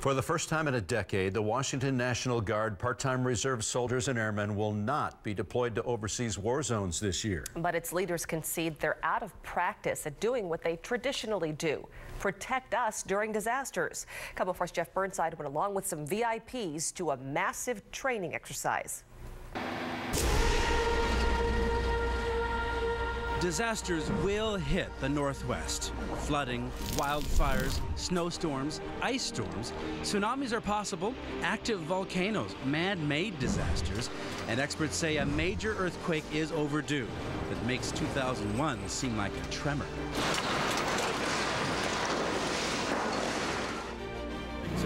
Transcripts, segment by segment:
For the first time in a decade, the Washington National Guard part-time reserve soldiers and airmen will not be deployed to overseas war zones this year. But its leaders concede they're out of practice at doing what they traditionally do, protect us during disasters. KOMO 4's Jeff Burnside went along with some VIPs to a massive training exercise. Disasters will hit the Northwest. Flooding, wildfires, snowstorms, ice storms, tsunamis are possible, active volcanoes, man-made disasters, and experts say a major earthquake is overdue that makes 2001 seem like a tremor.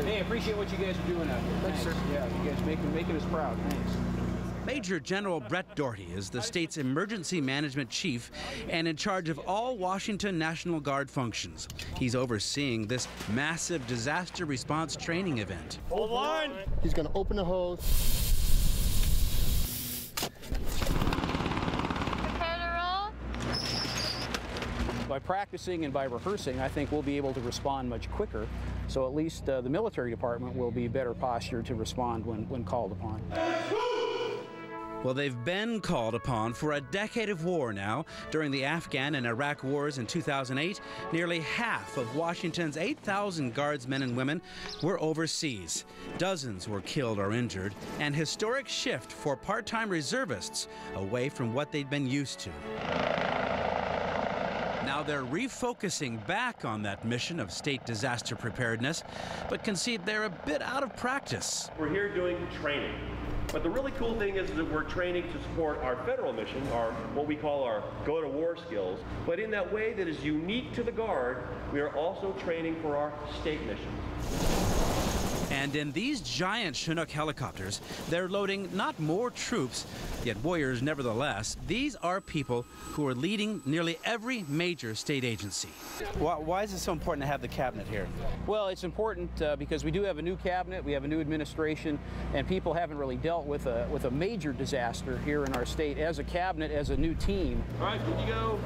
Hey, I appreciate what you guys are doing out here. Thanks, sir. Yeah, you guys making us proud. Thanks. Major General Brett Doherty is the state's emergency management chief and in charge of all Washington National Guard functions. He's overseeing this massive disaster response training event. Hold on! He's going to open the hose. Prepare to roll. By practicing and by rehearsing, I think we'll be able to respond much quicker. So at least the military department will be better postured to respond when called upon. Well, they've been called upon for a decade of war now. During the Afghan and Iraq wars in 2008, nearly half of Washington's 8,000 guardsmen and women were overseas. Dozens were killed or injured, an historic shift for part-time reservists away from what they'd been used to. Now they're refocusing back on that mission of state disaster preparedness, but concede they're a bit out of practice. We're here doing training. But the really cool thing is that we're training to support our federal mission, our what we call our go-to-war skills. But in that way that is unique to the Guard, we are also training for our state missions. And in these giant Chinook helicopters, they're loading not more troops, yet warriors nevertheless. These are people who are leading nearly every major state agency. Why is it so important to have the cabinet here? Well, it's important because we do have a new cabinet, we have a new administration, and people haven't really dealt with a major disaster here in our state as a cabinet, as a new team. All right, good to go.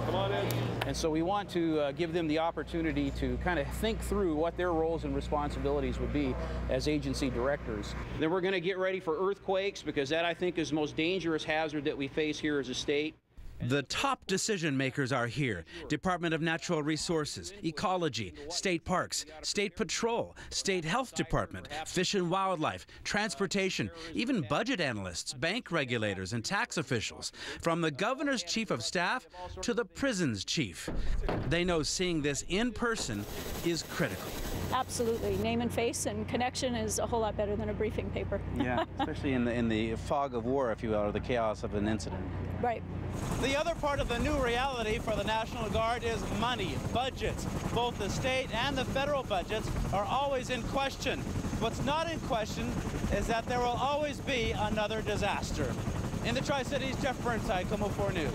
Come on in. And so we want to give them the opportunity to kind of think through what their roles and responsibilities would be as agency directors. Then we're going to get ready for earthquakes, because that, I think, is the most dangerous hazard that we face here as a state. The top decision makers are here. Department of Natural Resources, Ecology, State Parks, State Patrol, State Health Department, Fish and Wildlife, Transportation, even budget analysts, bank regulators, and tax officials. From the governor's chief of staff to the prison's chief. They know seeing this in person is critical. Absolutely. Name and face and connection is a whole lot better than a briefing paper. Yeah, especially in the fog of war, if you will, or the chaos of an incident. Right. The other part of the new reality for the National Guard is money, budgets. Both the state and the federal budgets are always in question. What's not in question is that there will always be another disaster. In the Tri-Cities, Jeff Burnside, KOMO 4 News.